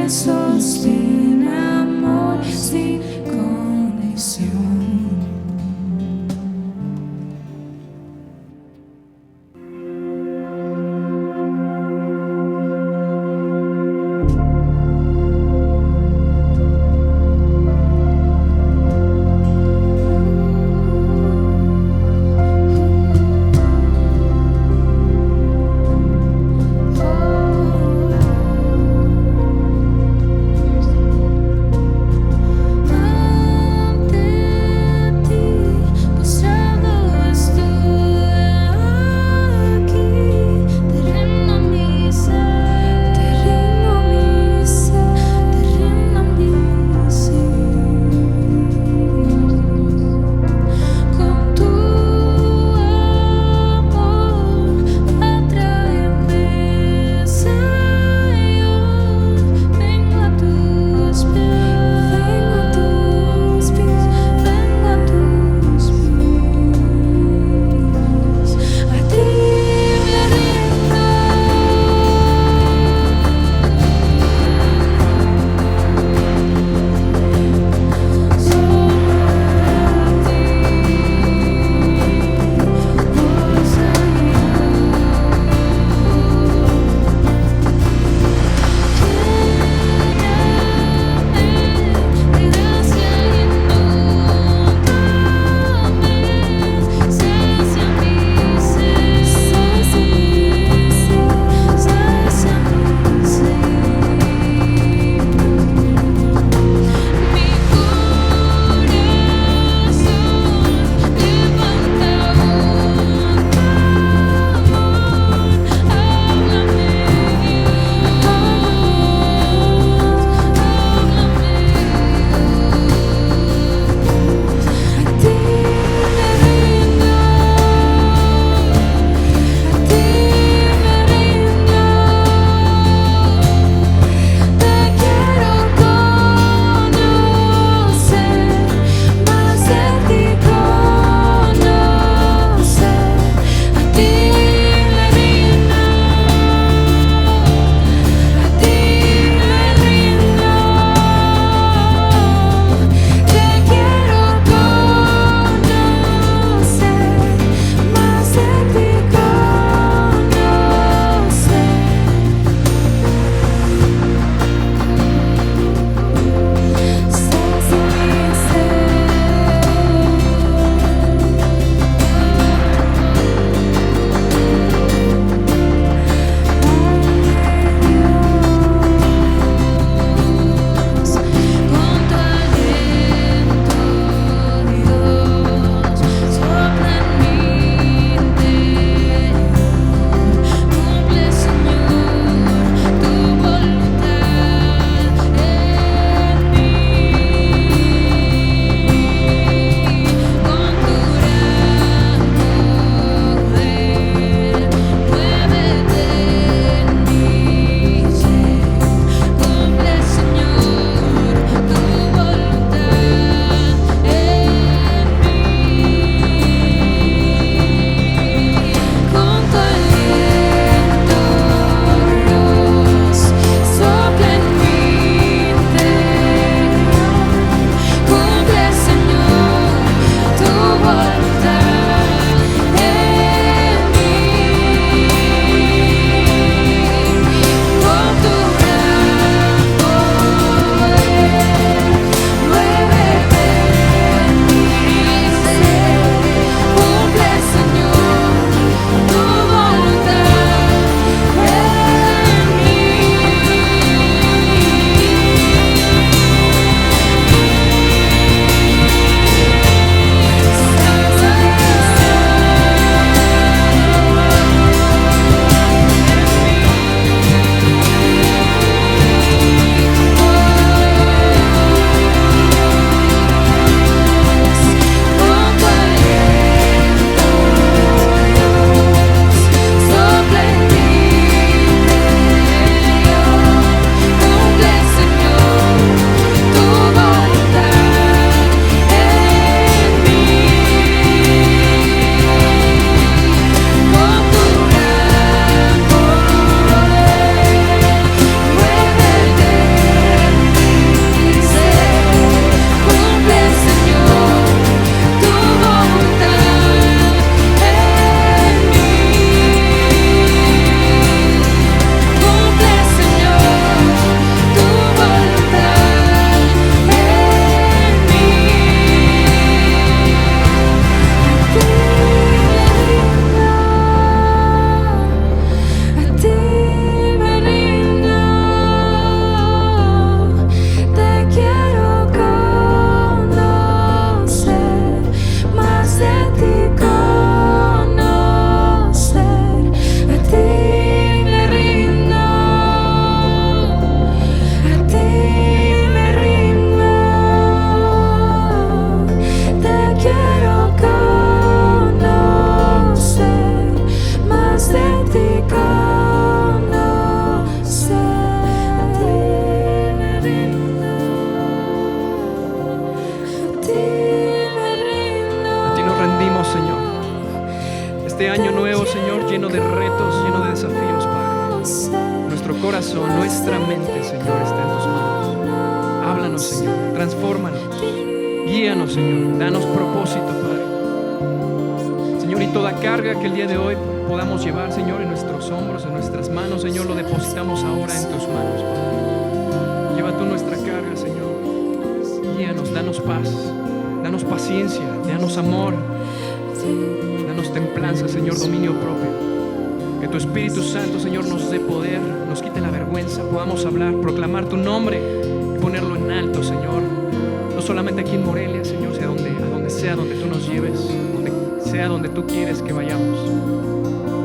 me sostiene, amor sin condición. corazón, nuestra mente, Señor, está en tus manos. Háblanos, Señor, transfórmanos, guíanos, Señor, danos propósito, Padre. Señor, y toda carga que el día de hoy podamos llevar, Señor, en nuestros hombros, en nuestras manos, Señor, lo depositamos ahora en tus manos, Padre. Lleva tú nuestra carga, Señor. Guíanos, danos paz, danos paciencia, danos amor, danos templanza, Señor, dominio propio. Que tu Espíritu Santo, Señor, nos dé poder, nos quite la vergüenza, podamos hablar, proclamar tu nombre y ponerlo en alto, Señor. No solamente aquí en Morelia, Señor, sea donde sea donde tú nos lleves, sea donde tú quieres que vayamos,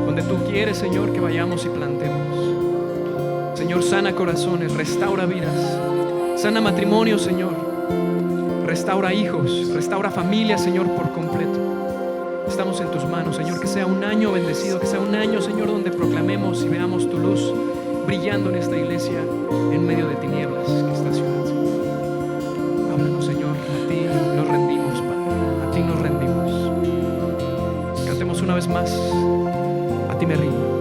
donde tú quieres, Señor, que vayamos y plantemos. Señor, sana corazones, restaura vidas, sana matrimonios, Señor, restaura hijos, restaura familias, Señor, por completo. Estamos en tus manos, Señor, que sea un año bendecido, que sea un año, Señor, donde proclamemos y veamos tu luz brillando en esta iglesia en medio de tinieblas que esta ciudad. Háblanos, Señor, a ti nos rendimos, Padre, a ti nos rendimos. Cantemos una vez más, a ti me rindo.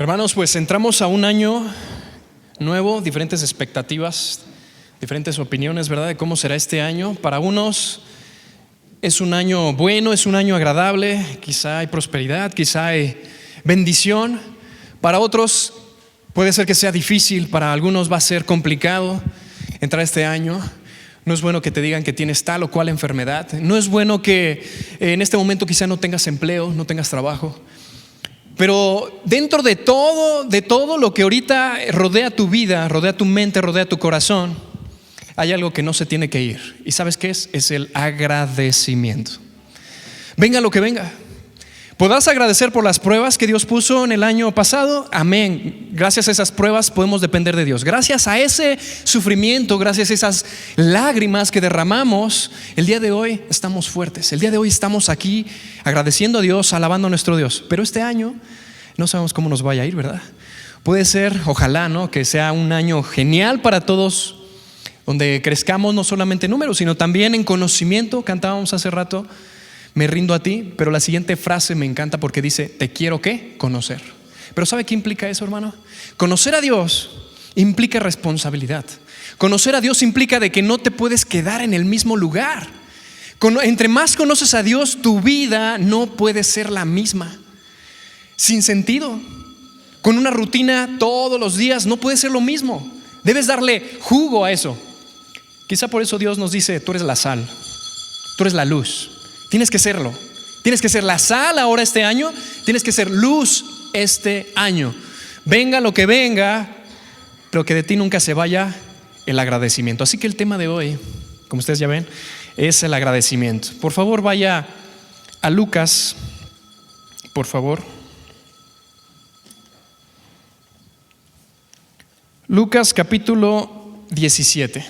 Hermanos, pues entramos a un año nuevo, diferentes expectativas, diferentes opiniones, ¿verdad?, de cómo será este año. Para unos es un año bueno, es un año agradable, quizá hay prosperidad, quizá hay bendición. Para otros puede ser que sea difícil, para algunos va a ser complicado entrar este año. No es bueno que te digan que tienes tal o cual enfermedad. No es bueno que en este momento quizá no tengas empleo, no tengas trabajo. Pero dentro de todo lo que ahorita rodea tu vida, rodea tu mente, rodea tu corazón, hay algo que no se tiene que ir. ¿Y sabes qué es? Es el agradecimiento. Venga lo que venga. ¿Podrás agradecer por las pruebas que Dios puso en el año pasado? Amén. Gracias a esas pruebas podemos depender de Dios. Gracias a ese sufrimiento, gracias a esas lágrimas que derramamos, el día de hoy estamos fuertes. El día de hoy estamos aquí agradeciendo a Dios, alabando a nuestro Dios. Pero este año no sabemos cómo nos vaya a ir, ¿verdad? Puede ser, ojalá, ¿no?, que sea un año genial para todos, donde crezcamos no solamente en números, sino también en conocimiento. Cantábamos hace rato, me rindo a ti, pero la siguiente frase me encanta porque dice, te quiero, ¿qué? Conocer. Pero ¿sabe qué implica eso, hermano? Conocer a Dios implica responsabilidad. Conocer a Dios implica de que no te puedes quedar en el mismo lugar. Entre más conoces a Dios, tu vida no puede ser la misma. Sin sentido. Con una rutina todos los días no puede ser lo mismo. Debes darle jugo a eso. Quizá por eso Dios nos dice, tú eres la sal, tú eres la luz. Tienes que serlo. Tienes que ser la sal ahora este año. Tienes que ser luz este año. Venga lo que venga, pero que de ti nunca se vaya el agradecimiento. Así que el tema de hoy, como ustedes ya ven, es el agradecimiento. Por favor, vaya a Lucas, por favor. Lucas capítulo 17.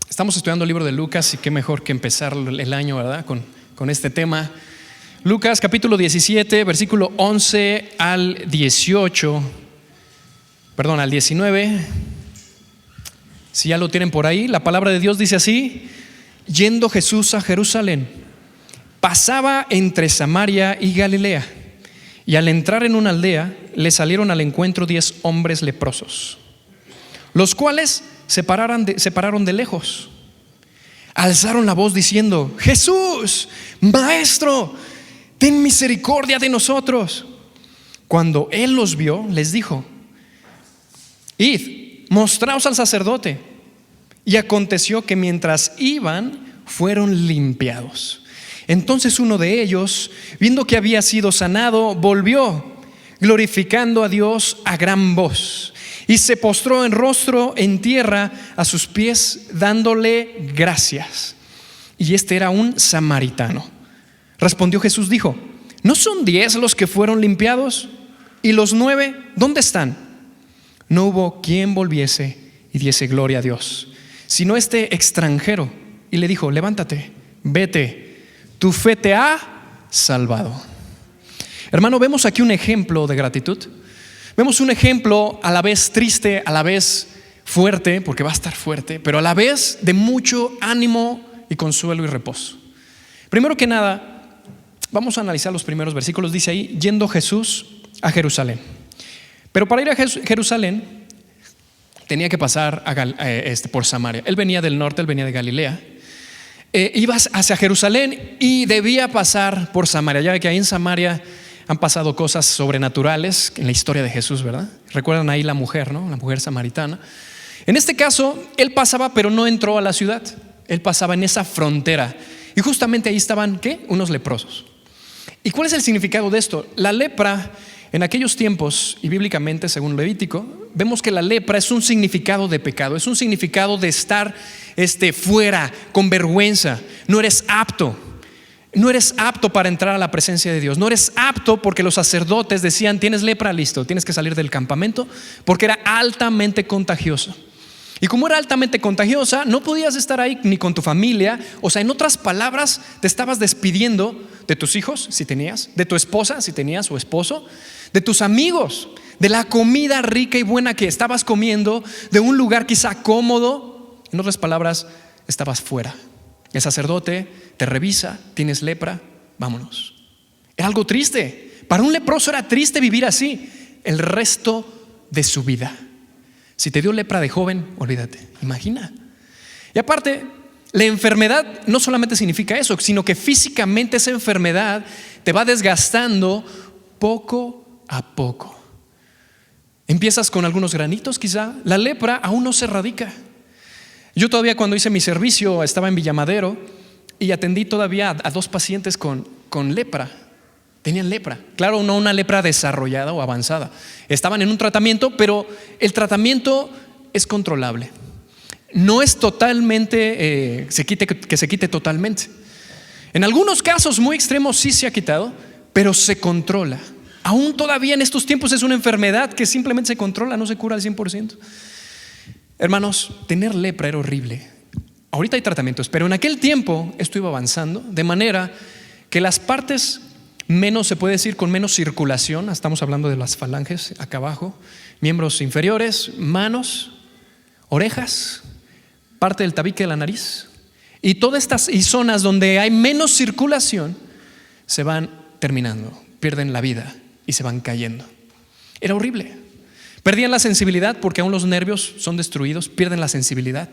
Estamos estudiando el libro de Lucas y qué mejor que empezar el año, ¿verdad?, con este tema. Lucas capítulo 17, versículo 11 al 19. Si ya lo tienen por ahí, la palabra de Dios dice así: yendo Jesús a Jerusalén, pasaba entre Samaria y Galilea, y al entrar en una aldea, le salieron al encuentro 10 hombres leprosos, los cuales se pararon de lejos. Alzaron la voz diciendo: Jesús, Maestro, ten misericordia de nosotros. Cuando él los vio, les dijo: id, mostraos al sacerdote. Y aconteció que mientras iban, fueron limpiados. Entonces uno de ellos, viendo que había sido sanado, volvió, glorificando a Dios a gran voz, y se postró en rostro en tierra a sus pies, dándole gracias. Y este era un samaritano. Respondió Jesús, dijo: ¿no son 10 los que fueron limpiados? ¿Y los 9 dónde están? No hubo quien volviese y diese gloria a Dios, sino este extranjero. Y le dijo: levántate, vete, tu fe te ha salvado. Hermano, vemos aquí un ejemplo de gratitud. Vemos un ejemplo a la vez triste, a la vez fuerte, porque va a estar fuerte, pero a la vez de mucho ánimo y consuelo y reposo. Primero que nada, vamos a analizar los primeros versículos. Dice ahí: yendo Jesús a Jerusalén. Pero para ir a Jerusalén tenía que pasar por Samaria. Él venía del norte, él venía de Galilea. Iba hacia Jerusalén y debía pasar por Samaria. Ya ve que ahí en Samaria han pasado cosas sobrenaturales en la historia de Jesús, ¿verdad? Recuerdan ahí la mujer, ¿no? La mujer samaritana. En este caso, él pasaba, pero no entró a la ciudad. Él pasaba en esa frontera. Y justamente ahí estaban, ¿qué? Unos leprosos. ¿Y cuál es el significado de esto? La lepra en aquellos tiempos, y bíblicamente según Levítico, vemos que la lepra es un significado de pecado, es un significado de estar fuera, con vergüenza. No eres apto para entrar a la presencia de Dios. No eres apto porque los sacerdotes decían: tienes lepra, listo, tienes que salir del campamento, porque era altamente contagiosa. Y como era altamente contagiosa, no podías estar ahí ni con tu familia. O sea, en otras palabras, te estabas despidiendo de tus hijos, si tenías, de tu esposa, si tenías, o esposo, de tus amigos, de la comida rica y buena que estabas comiendo, de un lugar quizá cómodo. En otras palabras, estabas fuera. El sacerdote te revisa: tienes lepra, vámonos. Era algo triste. Para un leproso era triste vivir así el resto de su vida. Si te dio lepra de joven, olvídate, imagina. Y aparte, la enfermedad no solamente significa eso, sino que físicamente esa enfermedad te va desgastando poco a poco. Empiezas con algunos granitos quizá. La lepra aún no se erradica. Yo todavía, cuando hice mi servicio, estaba en Villamadero y atendí todavía a 2 pacientes con lepra. Tenían lepra, claro, no una lepra desarrollada o avanzada. Estaban en un tratamiento, pero el tratamiento es controlable. No es totalmente que se quite totalmente. En algunos casos muy extremos sí se ha quitado, pero se controla. Aún todavía en estos tiempos es una enfermedad que simplemente se controla, no se cura al 100%. Hermanos, tener lepra era horrible. Ahorita hay tratamientos, pero en aquel tiempo esto iba avanzando, de manera que las partes menos, se puede decir, con menos circulación, estamos hablando de las falanges acá abajo, miembros inferiores, manos, orejas, parte del tabique de la nariz, y todas estas zonas donde hay menos circulación se van terminando, pierden la vida y se van cayendo. Era horrible. Perdían la sensibilidad porque aún los nervios son destruidos, pierden la sensibilidad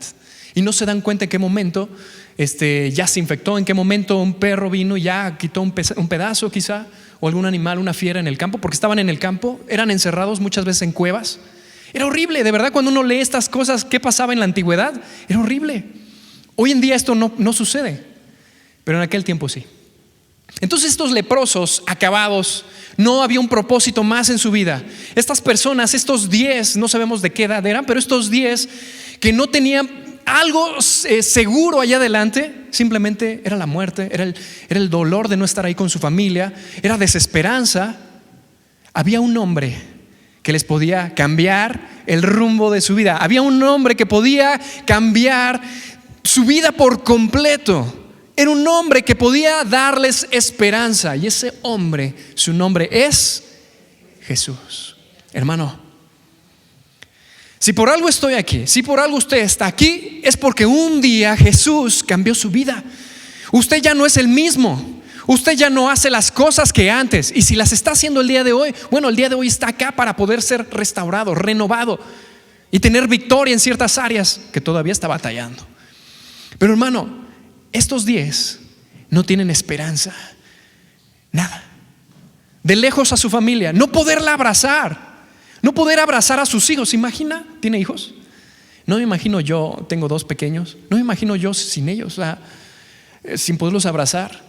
y no se dan cuenta en qué momento ya se infectó, en qué momento un perro vino y ya quitó un pedazo quizá, o algún animal, una fiera en el campo, porque estaban en el campo, eran encerrados muchas veces en cuevas. Era horrible, de verdad, cuando uno lee estas cosas, ¿qué pasaba en la antigüedad? Era horrible. Hoy en día esto no sucede, pero en aquel tiempo sí. Entonces estos leprosos acabados, no había un propósito más en su vida. Estas personas, estos 10, no sabemos de qué edad eran, pero estos 10 que no tenían algo seguro allá adelante, simplemente era la muerte, era el dolor de no estar ahí con su familia, era desesperanza. Había un hombre que les podía cambiar el rumbo de su vida. Había un hombre que podía cambiar su vida por completo. Era un hombre que podía darles esperanza, y ese hombre, su nombre es Jesús. Hermano, si por algo estoy aquí, si por algo usted está aquí, es porque un día Jesús cambió su vida. Usted ya no es el mismo. Usted ya no hace las cosas que antes, y si las está haciendo el día de hoy, bueno, el día de hoy está acá para poder ser restaurado, renovado y tener victoria en ciertas áreas que todavía está batallando. Pero hermano, estos 10 no tienen esperanza, nada. De lejos a su familia, no poderla abrazar, no poder abrazar a sus hijos. ¿Se imagina? ¿Tiene hijos? No me imagino yo, tengo 2 pequeños, no me imagino yo sin ellos, o sea, sin poderlos abrazar.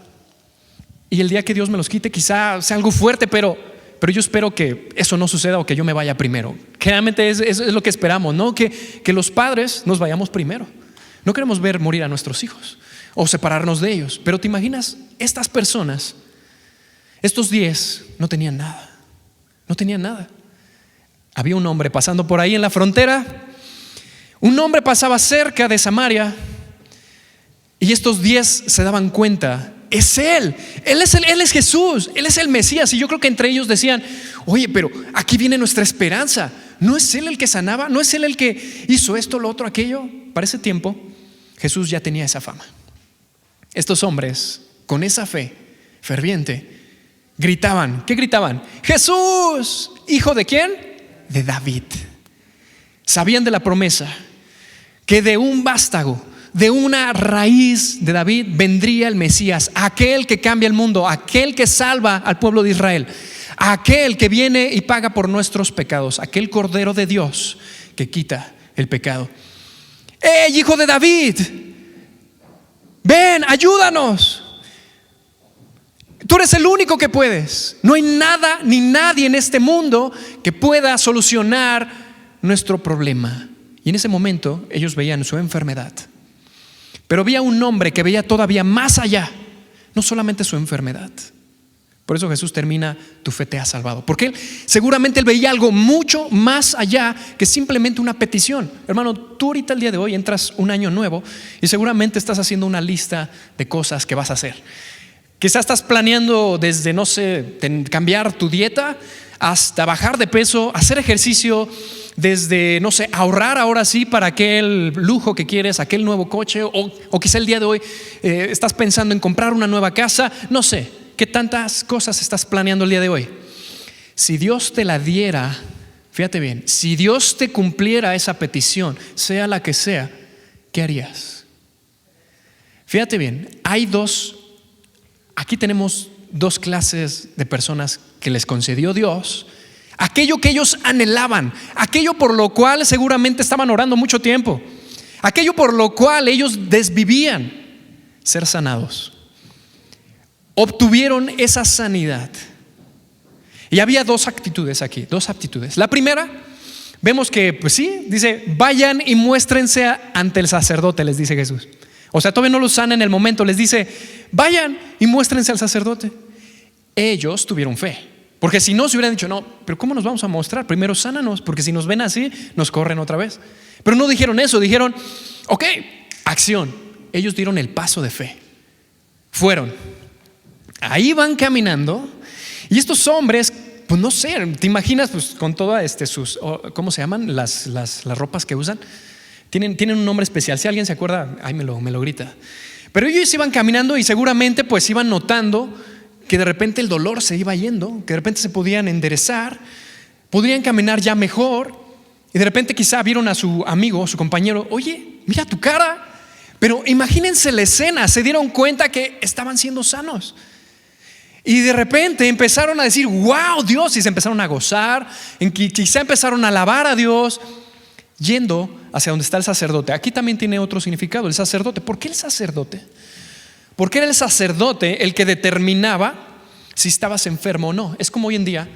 Y el día que Dios me los quite, quizá sea algo fuerte, pero yo espero que eso no suceda o que yo me vaya primero. Generalmente es lo que esperamos, ¿no? Que los padres nos vayamos primero. No queremos ver morir a nuestros hijos o separarnos de ellos. Pero te imaginas, estas personas, estos 10 no tenían nada. No tenían nada. Había un hombre pasando por ahí en la frontera. Un hombre pasaba cerca de Samaria. Y estos 10 se daban cuenta: es Él es Jesús, Él es el Mesías. Y yo creo que entre ellos decían: oye, pero aquí viene nuestra esperanza. ¿No es Él el que sanaba? ¿No es Él el que hizo esto, lo otro, aquello? Para ese tiempo Jesús ya tenía esa fama. Estos hombres, con esa fe ferviente, gritaban. ¿Qué gritaban? Jesús, ¿hijo de quién? De David. Sabían de la promesa que de un vástago, de una raíz de David, vendría el Mesías, aquel que cambia el mundo, aquel que salva al pueblo de Israel, aquel que viene y paga por nuestros pecados, aquel Cordero de Dios que quita el pecado. ¡Ey, hijo de David! Ven, ayúdanos. Tú eres el único que puedes. No hay nada ni nadie en este mundo que pueda solucionar nuestro problema. Y en ese momento ellos veían su enfermedad, pero había un hombre que veía todavía más allá, no solamente su enfermedad. Por eso Jesús termina: tu fe te ha salvado. Porque seguramente él veía algo mucho más allá que simplemente una petición. Hermano, tú ahorita el día de hoy entras un año nuevo y seguramente estás haciendo una lista de cosas que vas a hacer. Quizás estás planeando desde, no sé, cambiar tu dieta hasta bajar de peso, hacer ejercicio, desde, no sé, ahorrar ahora sí para aquel lujo que quieres, aquel nuevo coche, o quizá el día de hoy estás pensando en comprar una nueva casa. No sé, ¿qué tantas cosas estás planeando el día de hoy? Si Dios te la diera, fíjate bien, si Dios te cumpliera esa petición, sea la que sea, ¿qué harías? Fíjate bien, aquí tenemos 2 clases de personas que les concedió Dios aquello que ellos anhelaban, aquello por lo cual seguramente estaban orando mucho tiempo, aquello por lo cual ellos desvivían: ser sanados. Obtuvieron esa sanidad. Y había 2 actitudes aquí, 2 aptitudes. La primera, vemos que, pues sí, dice: vayan y muéstrense ante el sacerdote, les dice Jesús. O sea, todavía no los sana en el momento, les dice: vayan y muéstrense al sacerdote. Ellos tuvieron fe, porque si no se hubieran dicho: no, pero ¿cómo nos vamos a mostrar? Primero sánanos, porque si nos ven así, nos corren otra vez. Pero no dijeron eso, dijeron: ok, acción. Ellos dieron el paso de fe. Fueron. Ahí van caminando. Y estos hombres, pues no sé, te imaginas, pues con todas sus, ¿cómo se llaman? Las ropas que usan. Tienen un nombre especial. Si alguien se acuerda, ahí me lo grita. Pero ellos iban caminando y seguramente pues iban notando que de repente el dolor se iba yendo, que de repente se podían enderezar, podrían caminar ya mejor. Y de repente quizá vieron a su amigo, su compañero: oye, mira tu cara. Pero imagínense la escena, se dieron cuenta que estaban siendo sanos. Y de repente empezaron a decir: wow, Dios. Y se empezaron a gozar, quizá empezaron a alabar a Dios, yendo hacia donde está el sacerdote. Aquí también tiene otro significado, el sacerdote. ¿Por qué el sacerdote? Porque era el sacerdote el que determinaba si estabas enfermo o no. Es como hoy en día,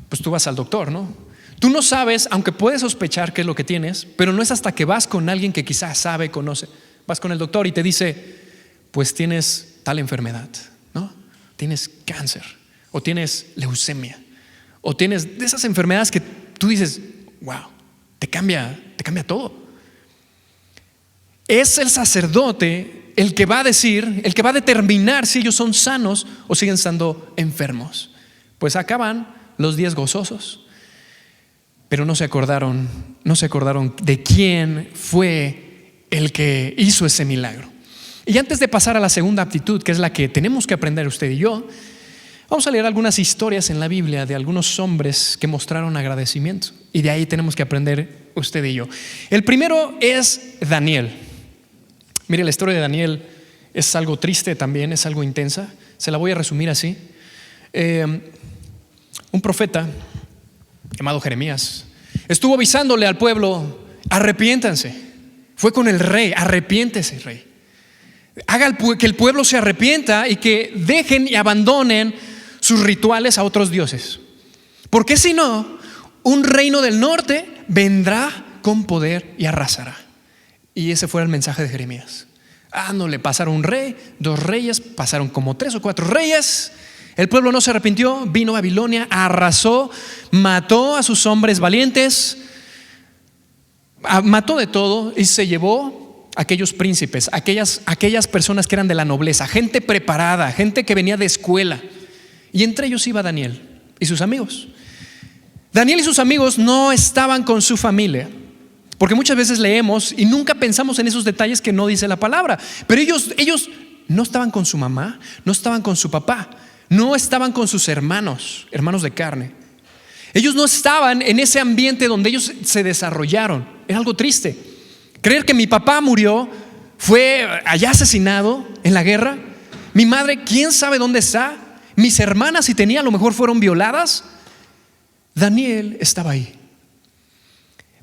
pues tú vas al doctor, ¿no? Tú no sabes, aunque puedes sospechar qué es lo que tienes, pero no es hasta que vas con alguien que quizás sabe, conoce. Vas con el doctor y te dice: pues tienes tal enfermedad, ¿no? Tienes cáncer, o tienes leucemia, o tienes de esas enfermedades que tú dices: wow, te cambia todo. Es el sacerdote el que va a decir, el que va a determinar si ellos son sanos o siguen estando enfermos. Pues acaban los 10 gozosos, pero no se acordaron de quién fue el que hizo ese milagro. Y antes de pasar a la segunda aptitud, que es la que tenemos que aprender usted y yo, vamos a leer algunas historias en la Biblia de algunos hombres que mostraron agradecimiento, y de ahí tenemos que aprender usted y yo. El primero es Daniel. Mire, la historia de Daniel es algo triste también, es algo intensa. Se la voy a resumir así. Un profeta llamado Jeremías estuvo avisándole al pueblo arrepiéntanse. Fue con el rey, arrepiéntese, rey. Haga que el pueblo se arrepienta y que dejen y abandonen sus rituales a otros dioses. Porque si no, un reino del norte vendrá con poder y arrasará. Y ese fue el mensaje de Jeremías. No le pasaron un rey, 2 reyes, pasaron como 3 o 4 reyes. El pueblo no se arrepintió, vino a Babilonia, arrasó, mató a sus hombres valientes, mató de todo y se llevó a aquellos príncipes, aquellas personas que eran de la nobleza, gente preparada, gente que venía de escuela. Y entre ellos iba Daniel y sus amigos. Daniel y sus amigos no estaban con su familia, porque muchas veces leemos y nunca pensamos en esos detalles que no dice la palabra. Pero ellos no estaban con su mamá, no estaban con su papá, no estaban con sus hermanos de carne. Ellos no estaban en ese ambiente donde ellos se desarrollaron. Era algo triste. Creer que mi papá murió, fue allá asesinado en la guerra. Mi madre, quién sabe dónde está. Mis hermanas, si tenía, a lo mejor fueron violadas. Daniel estaba ahí.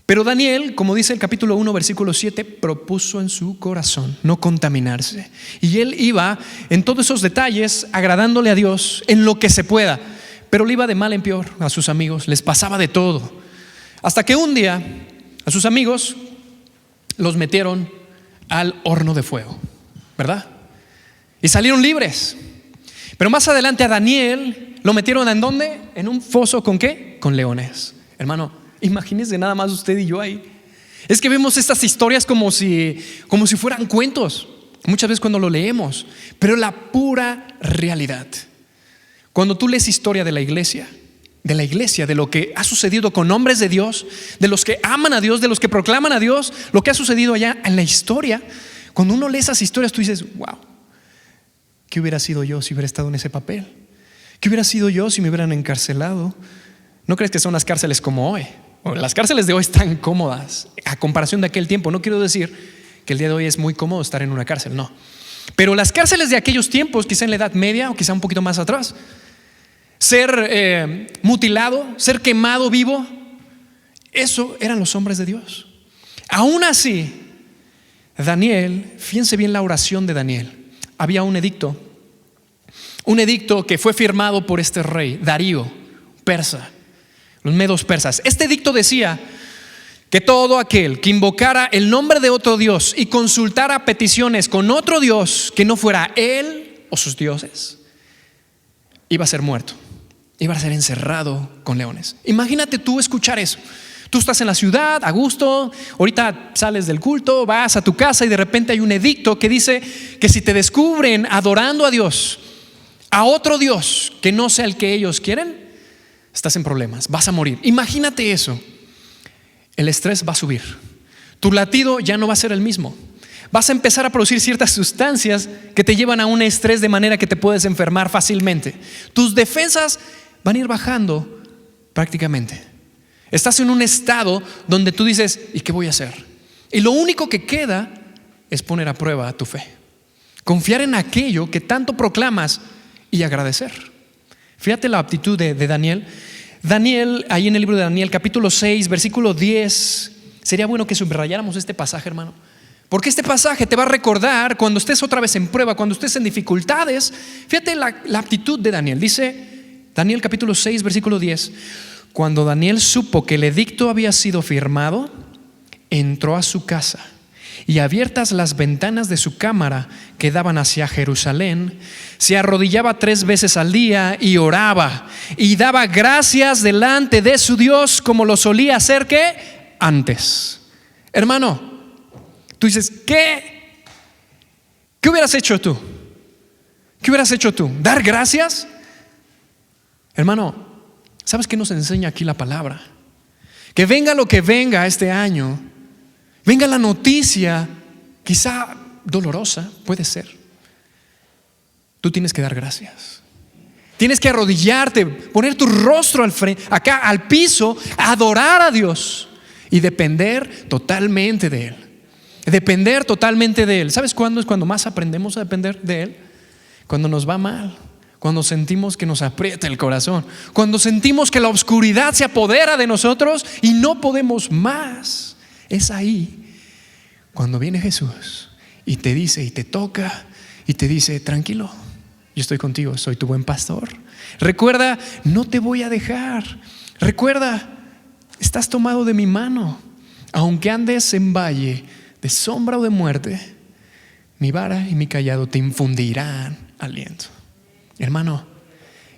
Pero Daniel, como dice el capítulo 1, versículo 7, propuso en su corazón no contaminarse. Y él iba en todos esos detalles agradándole a Dios en lo que se pueda. Pero le iba de mal en peor a sus amigos, les pasaba de todo. Hasta que un día a sus amigos los metieron al horno de fuego, ¿verdad? Y salieron libres. Pero más adelante a Daniel lo metieron ¿en dónde? En un foso ¿con qué? Con leones. Hermano, imagínense nada más usted y yo ahí. Es que vemos estas historias como si fueran cuentos, muchas veces cuando lo leemos, pero la pura realidad. Cuando tú lees historia de la iglesia, de lo que ha sucedido con hombres de Dios, de los que aman a Dios, de los que proclaman a Dios, lo que ha sucedido allá en la historia, cuando uno lee esas historias tú dices, wow, ¿qué hubiera sido yo si hubiera estado en ese papel? ¿Qué hubiera sido yo si me hubieran encarcelado? ¿No crees que son las cárceles como hoy? Bueno, las cárceles de hoy están cómodas a comparación de aquel tiempo. No quiero decir que el día de hoy es muy cómodo estar en una cárcel, no. Pero las cárceles de aquellos tiempos, quizá en la Edad Media o quizá un poquito más atrás, ser mutilado, ser quemado vivo, eso eran los hombres de Dios. Aún así, Daniel, fíjense bien la oración de Daniel. Había un edicto que fue firmado por este rey, Darío, persa, los medos persas. Este edicto decía que todo aquel que invocara el nombre de otro Dios y consultara peticiones con otro Dios que no fuera él o sus dioses, iba a ser muerto, iba a ser encerrado con leones. Imagínate tú escuchar eso. Tú estás en la ciudad, a gusto, ahorita sales del culto, vas a tu casa y de repente hay un edicto que dice que si te descubren adorando a Dios, a otro Dios que no sea el que ellos quieren, estás en problemas, vas a morir. Imagínate eso. El estrés va a subir. Tu latido ya no va a ser el mismo. Vas a empezar a producir ciertas sustancias que te llevan a un estrés de manera que te puedes enfermar fácilmente. Tus defensas van a ir bajando prácticamente. Estás en un estado donde tú dices, ¿y qué voy a hacer? Y lo único que queda es poner a prueba tu fe. Confiar en aquello que tanto proclamas y agradecer. Fíjate la actitud de Daniel. Daniel, ahí en el libro de Daniel, capítulo 6, versículo 10. Sería bueno que subrayáramos este pasaje, hermano, porque este pasaje te va a recordar cuando estés otra vez en prueba, cuando estés en dificultades. Fíjate la actitud de Daniel. Dice Daniel capítulo 6, versículo 10. Cuando Daniel supo que el edicto había sido firmado, entró a su casa y abiertas las ventanas de su cámara que daban hacia Jerusalén, se arrodillaba 3 veces al día y oraba y daba gracias delante de su Dios como lo solía hacer ¿qué? Antes. Hermano, tú dices, ¿qué hubieras hecho tú? ¿Qué hubieras hecho tú? ¿Dar gracias? Hermano, ¿sabes qué nos enseña aquí la palabra? Que venga lo que venga este año, venga la noticia, quizá dolorosa, puede ser, tú tienes que dar gracias. Tienes que arrodillarte, poner tu rostro acá al piso, adorar a Dios y depender totalmente de Él. Depender totalmente de Él. ¿Sabes cuándo es cuando más aprendemos a depender de Él? Cuando nos va mal, cuando sentimos que nos aprieta el corazón, cuando sentimos que la oscuridad se apodera de nosotros y no podemos más. Es ahí cuando viene Jesús y te dice y te toca y te dice: tranquilo, yo estoy contigo, soy tu buen pastor. Recuerda, no te voy a dejar. Recuerda, estás tomado de mi mano. Aunque andes en valle de sombra o de muerte, mi vara y mi cayado te infundirán aliento. Hermano,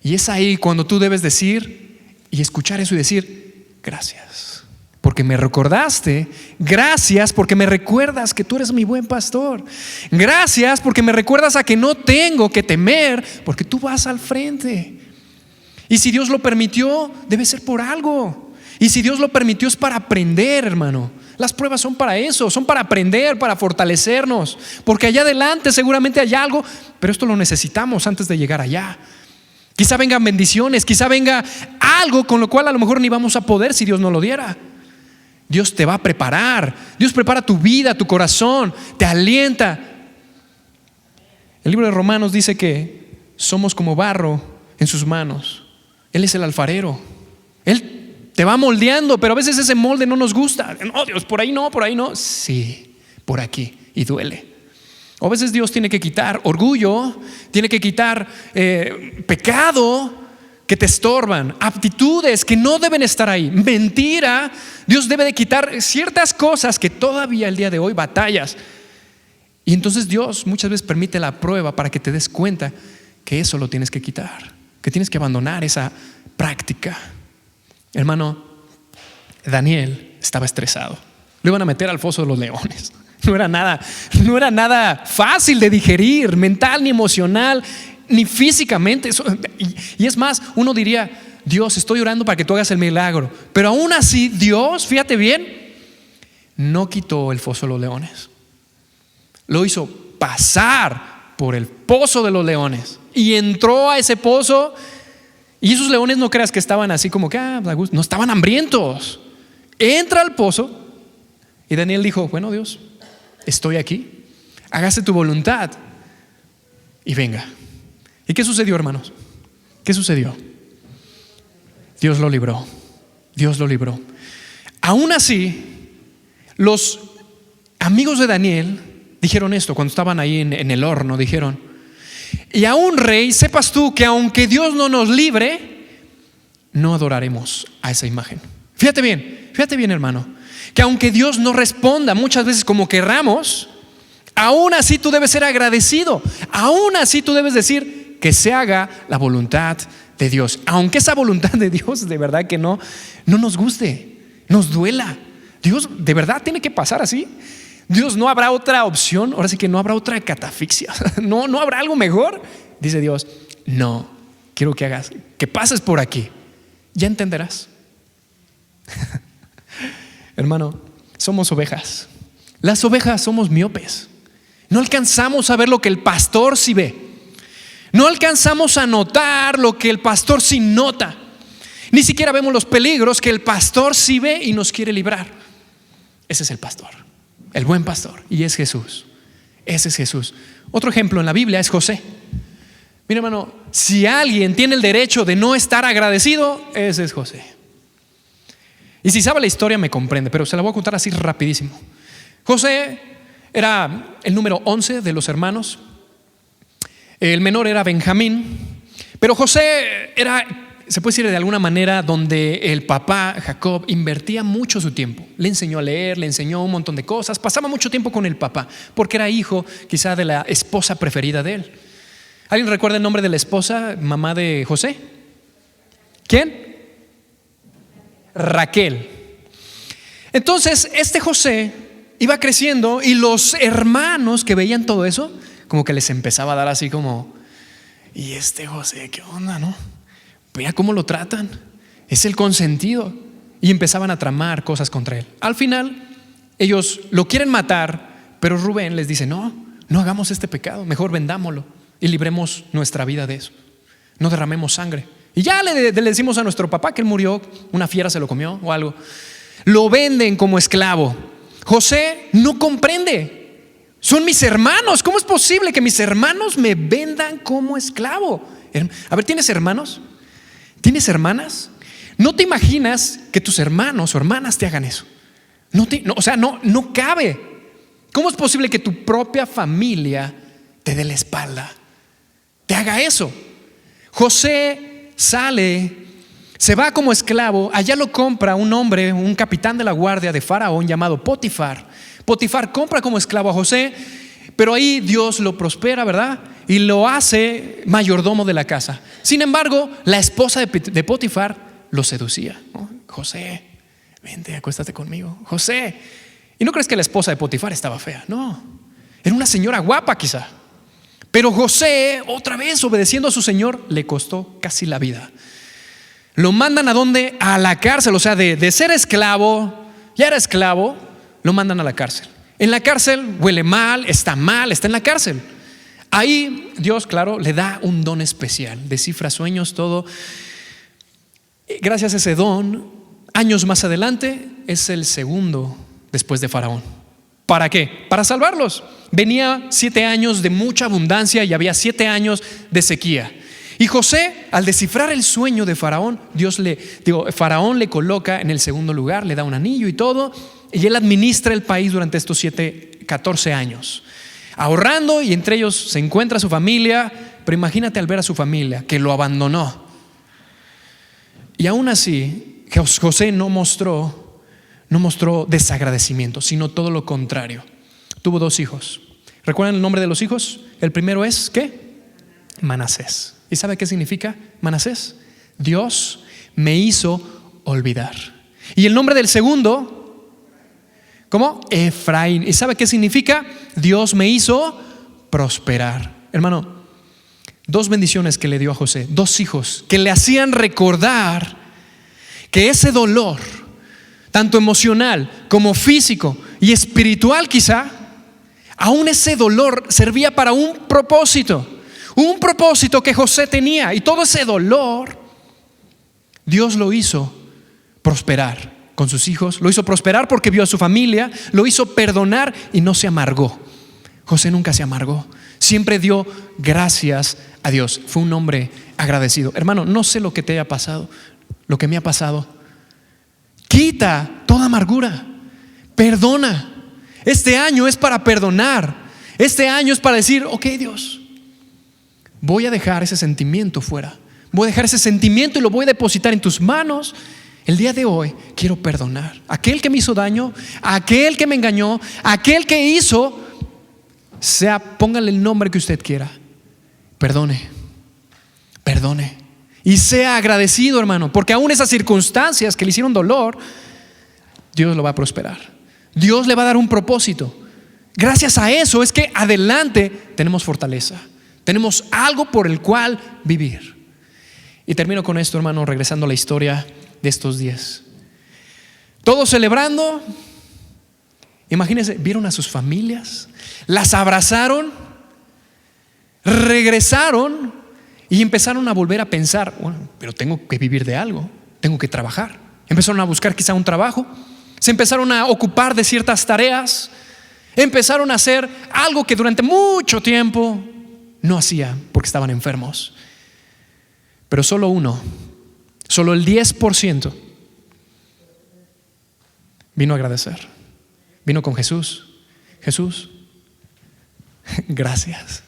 y es ahí cuando tú debes decir y escuchar eso y decir: gracias, porque me recordaste. Gracias porque me recuerdas que tú eres mi buen pastor. Gracias porque me recuerdas a que no tengo que temer, porque tú vas al frente. Y si Dios lo permitió, debe ser por algo. Y si Dios lo permitió, es para aprender, hermano. Las pruebas son para eso, son para aprender, para fortalecernos, porque allá adelante seguramente hay algo, pero esto lo necesitamos antes de llegar allá. Quizá vengan bendiciones, quizá venga algo con lo cual a lo mejor ni vamos a poder si Dios no lo diera. Dios te va a preparar. Dios prepara tu vida, tu corazón, te alienta. El libro de Romanos dice que somos como barro en sus manos. Él es el alfarero. Él te va moldeando, pero a veces ese molde no nos gusta. No, Dios, por ahí no, por ahí no. Sí, por aquí, y duele. O a veces Dios tiene que quitar orgullo, tiene que quitar pecado que te estorban, aptitudes que no deben estar ahí, mentira. Dios debe de quitar ciertas cosas que todavía el día de hoy batallas. Y entonces Dios muchas veces permite la prueba para que te des cuenta que eso lo tienes que quitar, que tienes que abandonar esa práctica. Hermano, Daniel estaba estresado. Lo iban a meter al foso de los leones. No era nada fácil de digerir, mental ni emocional, ni físicamente. Y es más, uno diría: Dios, estoy orando para que tú hagas el milagro. Pero aún así, Dios, fíjate bien, no quitó el foso de los leones. Lo hizo pasar por el pozo de los leones y entró a ese pozo. Y esos leones, no creas que estaban así como que no, estaban hambrientos. Entra al pozo y Daniel dijo: bueno, Dios, estoy aquí, hágase tu voluntad y venga. ¿Y qué sucedió, hermanos? ¿Qué sucedió? Dios lo libró. Dios lo libró. Aún así, los amigos de Daniel dijeron esto cuando estaban ahí en el horno. Dijeron: y aún, rey, sepas tú que aunque Dios no nos libre, no adoraremos a esa imagen. Fíjate bien, hermano, que aunque Dios no responda muchas veces como querramos, aún así tú debes ser agradecido. Aún así tú debes decir: que se haga la voluntad de Dios, aunque esa voluntad de Dios de verdad que no nos guste, nos duela. Dios de verdad tiene que pasar así. Dios, no habrá otra opción. Ahora sí que no habrá otra catafixia. No habrá algo mejor. Dice Dios: no, quiero que hagas, que pases por aquí. Ya entenderás. Hermano, somos ovejas. Las ovejas somos miopes. No alcanzamos a ver lo que el pastor sí ve. No alcanzamos a notar lo que el pastor sí nota. Ni siquiera vemos los peligros que el pastor sí ve y nos quiere librar. Ese es el pastor, el buen pastor, y es Jesús. Ese es Jesús. Otro ejemplo en la Biblia es José. Mira, hermano, si alguien tiene el derecho de no estar agradecido, ese es José. Y si sabe la historia me comprende, pero se la voy a contar así rapidísimo. José era el número 11 de los hermanos. El menor era Benjamín. Pero José era, se puede decir de alguna manera, donde el papá Jacob invertía mucho su tiempo. Le enseñó a leer, le enseñó un montón de cosas. Pasaba mucho tiempo con el papá porque era hijo quizá de la esposa preferida de él. ¿Alguien recuerda el nombre de la esposa, mamá de José? ¿Quién? Raquel. Entonces este José iba creciendo y los hermanos que veían todo eso como que les empezaba a dar así como: ¿y este José qué onda, no? Mira cómo lo tratan, es el consentido. Y empezaban a tramar cosas contra él. Al final ellos lo quieren matar, pero Rubén les dice: no hagamos este pecado, mejor vendámoslo y libremos nuestra vida de eso. No derramemos sangre. Y ya le decimos a nuestro papá que él murió, una fiera se lo comió o algo. Lo venden como esclavo. José no comprende. Son mis hermanos. ¿Cómo es posible que mis hermanos me vendan como esclavo? A ver, ¿tienes hermanos? ¿Tienes hermanas? No te imaginas que tus hermanos o hermanas te hagan eso. No cabe. ¿Cómo es posible que tu propia familia te dé la espalda, te haga eso? José sale, se va como esclavo. Allá lo compra un hombre, un capitán de la guardia de Faraón llamado Potifar. Potifar compra como esclavo a José, pero ahí Dios lo prospera, ¿verdad? Y lo hace mayordomo de la casa. Sin embargo, la esposa de Potifar lo seducía. José, vente, acuéstate conmigo. José. Y no crees que la esposa de Potifar estaba fea, no. Era una señora guapa quizá. Pero José, otra vez obedeciendo a su señor, le costó casi la vida. Lo mandan ¿a dónde? A la cárcel. O sea, de ser esclavo, ya era esclavo, lo mandan a la cárcel. En la cárcel huele mal, está en la cárcel. Ahí Dios, claro, le da un don especial, descifra sueños, todo. Gracias a ese don, años más adelante, es el segundo después de Faraón. ¿Para qué? Para salvarlos. Venía 7 años de mucha abundancia y había 7 años de sequía. Y José, al descifrar el sueño de Faraón, Faraón le coloca en el segundo lugar, le da un anillo y todo, y él administra el país durante estos 14 años, ahorrando, y entre ellos se encuentra su familia. Pero imagínate al ver a su familia que lo abandonó. Y aún así, José no mostró desagradecimiento, sino todo lo contrario. Tuvo 2 hijos. ¿Recuerdan el nombre de los hijos? El primero es, ¿qué? Manasés. ¿Y sabe qué significa Manasés? Dios me hizo olvidar. Y el nombre del segundo, ¿cómo? Efraín. ¿Y sabe qué significa? Dios me hizo prosperar. Hermano, 2 bendiciones que le dio a José, 2 hijos que le hacían recordar que ese dolor, tanto emocional como físico y espiritual quizá, aún ese dolor servía para un propósito que José tenía. Y todo ese dolor Dios lo hizo prosperar con sus hijos, lo hizo prosperar porque vio a su familia, lo hizo perdonar y no se amargó. José nunca se amargó, siempre dio gracias a Dios. Fue un hombre agradecido. Hermano, no sé lo que te haya pasado, lo que me ha pasado. Quita toda amargura, perdona. Este año es para perdonar. Este año es para decir, ok, Dios, voy a dejar ese sentimiento fuera. Voy a dejar ese sentimiento y lo voy a depositar en tus manos. El día de hoy quiero perdonar a aquel que me hizo daño, a aquel que me engañó, a aquel que hizo, póngale el nombre que usted quiera. Perdone. Y sea agradecido, hermano, porque aún esas circunstancias que le hicieron dolor, Dios lo va a prosperar. Dios le va a dar un propósito. Gracias a eso es que adelante tenemos fortaleza, tenemos algo por el cual vivir. Y termino con esto, hermano, regresando a la historia de estos días. Todos celebrando. Imagínense, vieron a sus familias, las abrazaron, regresaron y empezaron a volver a pensar, bueno, pero tengo que vivir de algo, tengo que trabajar. Empezaron a buscar quizá un trabajo, se empezaron a ocupar de ciertas tareas, empezaron a hacer algo que durante mucho tiempo no hacían porque estaban enfermos. Pero solo el 10% vino a agradecer. Vino con Jesús. Jesús, gracias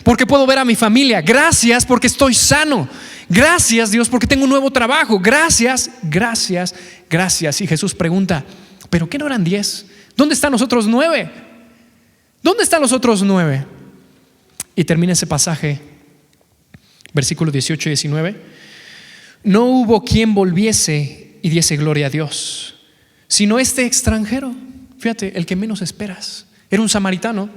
porque puedo ver a mi familia. Gracias porque estoy sano. Gracias, Dios, porque tengo un nuevo trabajo. Gracias. Y Jesús pregunta, ¿pero qué no eran 10? ¿Dónde están los otros 9? ¿Dónde están los otros 9? Y termina ese pasaje, versículos 18 y 19. No hubo quien volviese y diese gloria a Dios, sino este extranjero. Fíjate, el que menos esperas. Era un samaritano,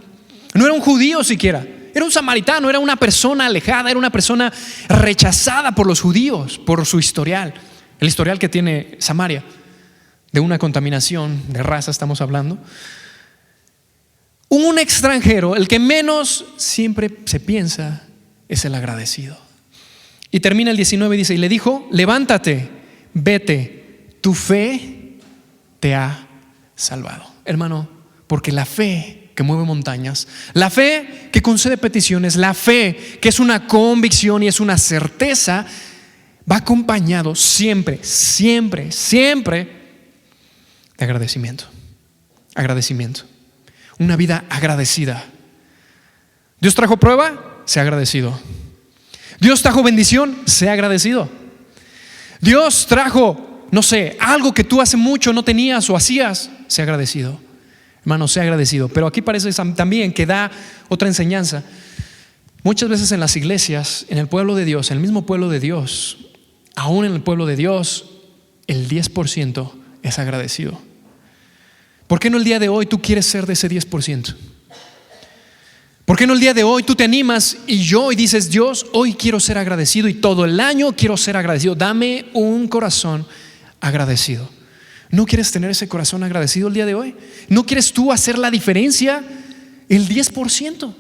no era un judío siquiera. Era un samaritano, era una persona alejada, era una persona rechazada por los judíos, por su historial, el historial que tiene Samaria, de una contaminación de raza estamos hablando. Un extranjero, el que menos siempre se piensa es el agradecido. Y termina el 19 y dice, y le dijo, levántate, vete, tu fe te ha salvado. Hermano, porque la fe que mueve montañas, la fe que concede peticiones, la fe que es una convicción y es una certeza, va acompañado siempre de de agradecimiento. Agradecimiento. Una vida agradecida. Dios trajo prueba, sea agradecido. Dios trajo bendición, sea agradecido. Dios trajo, no sé, algo que tú hace mucho no tenías o hacías, sea agradecido. Hermano, sea agradecido. Pero aquí parece también que da otra enseñanza. Muchas veces en las iglesias, en el pueblo de Dios, en el mismo pueblo de Dios, aún en el pueblo de Dios, el 10% es agradecido. ¿Por qué no el día de hoy tú quieres ser de ese 10%? ¿Por qué no el día de hoy tú te animas y dices, Dios, hoy quiero ser agradecido y todo el año quiero ser agradecido? Dame un corazón agradecido. ¿No quieres tener ese corazón agradecido el día de hoy? ¿No quieres tú hacer la diferencia? El 10%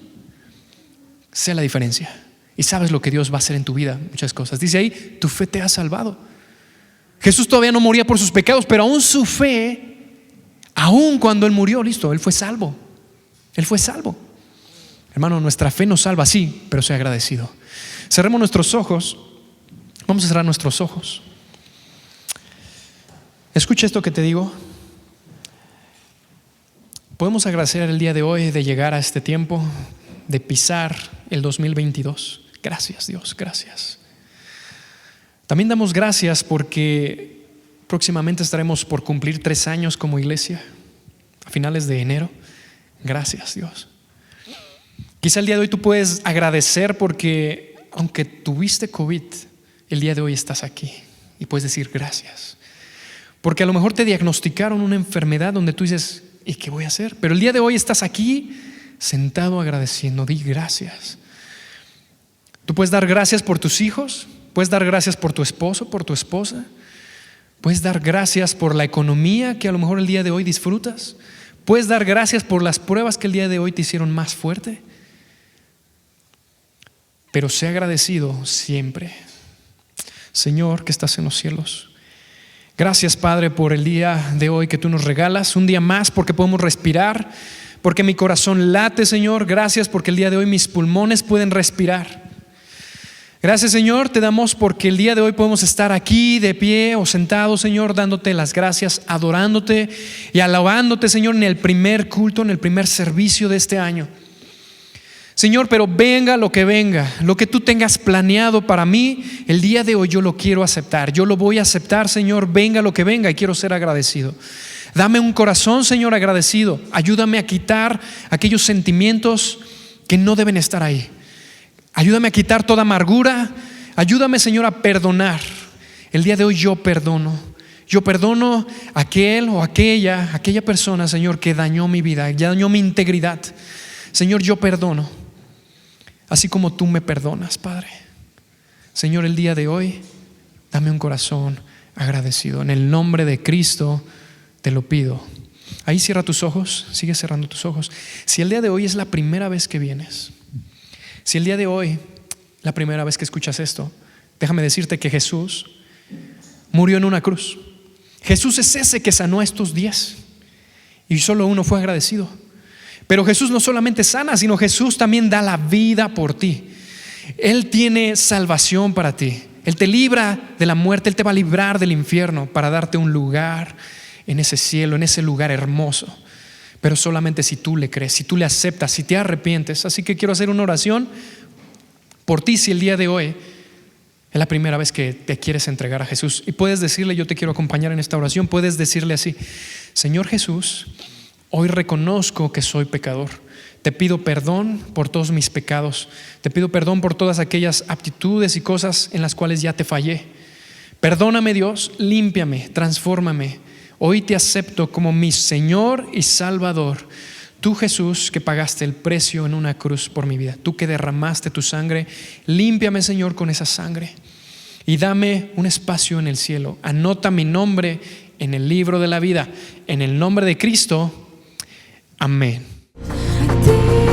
sea la diferencia. Y sabes lo que Dios va a hacer en tu vida, muchas cosas. Dice ahí, tu fe te ha salvado. Jesús todavía no moría por sus pecados, pero aún su fe, aún cuando Él murió, listo, Él fue salvo. Él fue salvo. Hermano, nuestra fe nos salva, sí, pero sea agradecido. Cerremos nuestros ojos. Vamos a cerrar nuestros ojos. Escucha esto que te digo. Podemos agradecer el día de hoy de llegar a este tiempo, de pisar el 2022. Gracias, Dios, gracias. También damos gracias porque próximamente estaremos por cumplir 3 años como iglesia, a finales de enero. Gracias, Dios. Quizá el día de hoy tú puedes agradecer porque aunque tuviste COVID, el día de hoy estás aquí y puedes decir gracias. Porque a lo mejor te diagnosticaron una enfermedad donde tú dices, ¿y qué voy a hacer? Pero el día de hoy estás aquí sentado agradeciendo. Di gracias. Tú puedes dar gracias por tus hijos, puedes dar gracias por tu esposo, por tu esposa, puedes dar gracias por la economía que a lo mejor el día de hoy disfrutas, puedes dar gracias por las pruebas que el día de hoy te hicieron más fuerte. Pero sé agradecido siempre. Señor que estás en los cielos, gracias, Padre, por el día de hoy que tú nos regalas, un día más porque podemos respirar, porque mi corazón late, Señor. Gracias porque el día de hoy mis pulmones pueden respirar. Gracias, Señor, te damos porque el día de hoy podemos estar aquí de pie o sentados, Señor, dándote las gracias, adorándote y alabándote, Señor, en el primer culto, en el primer servicio de este año. Señor, pero venga lo que tú tengas planeado para mí, el día de hoy yo lo quiero aceptar, yo lo voy a aceptar, Señor, venga lo que venga, y quiero ser agradecido. Dame un corazón, Señor, agradecido. Ayúdame a quitar aquellos sentimientos que no deben estar ahí. Ayúdame a quitar toda amargura. Ayúdame, Señor, a perdonar. El día de hoy yo perdono. Yo perdono a aquel o aquella persona, Señor, que dañó mi vida, dañó mi integridad. Señor, yo perdono, así como tú me perdonas, Padre. Señor, el día de hoy, dame un corazón agradecido. En el nombre de Cristo te lo pido. Ahí cierra tus ojos, sigue cerrando tus ojos. Si el día de hoy es la primera vez que vienes, si el día de hoy, la primera vez que escuchas esto, déjame decirte que Jesús murió en una cruz. Jesús es ese que sanó a estos 10 y solo uno fue agradecido. Pero Jesús no solamente sana, sino Jesús también da la vida por ti. Él tiene salvación para ti. Él te libra de la muerte, Él te va a librar del infierno para darte un lugar en ese cielo, en ese lugar hermoso. Pero solamente si tú le crees, si tú le aceptas, si te arrepientes. Así que quiero hacer una oración por ti si el día de hoy es la primera vez que te quieres entregar a Jesús. Y puedes decirle, yo te quiero acompañar en esta oración. Puedes decirle así: Señor Jesús, hoy reconozco que soy pecador. Te pido perdón por todos mis pecados. Te pido perdón por todas aquellas aptitudes y cosas en las cuales ya te fallé. Perdóname, Dios, límpiame, transfórmame. Hoy te acepto como mi Señor y Salvador. Tú, Jesús, que pagaste el precio en una cruz por mi vida. Tú que derramaste tu sangre. Límpiame, Señor, con esa sangre. Y dame un espacio en el cielo. Anota mi nombre en el libro de la vida. En el nombre de Cristo. Amén. A ti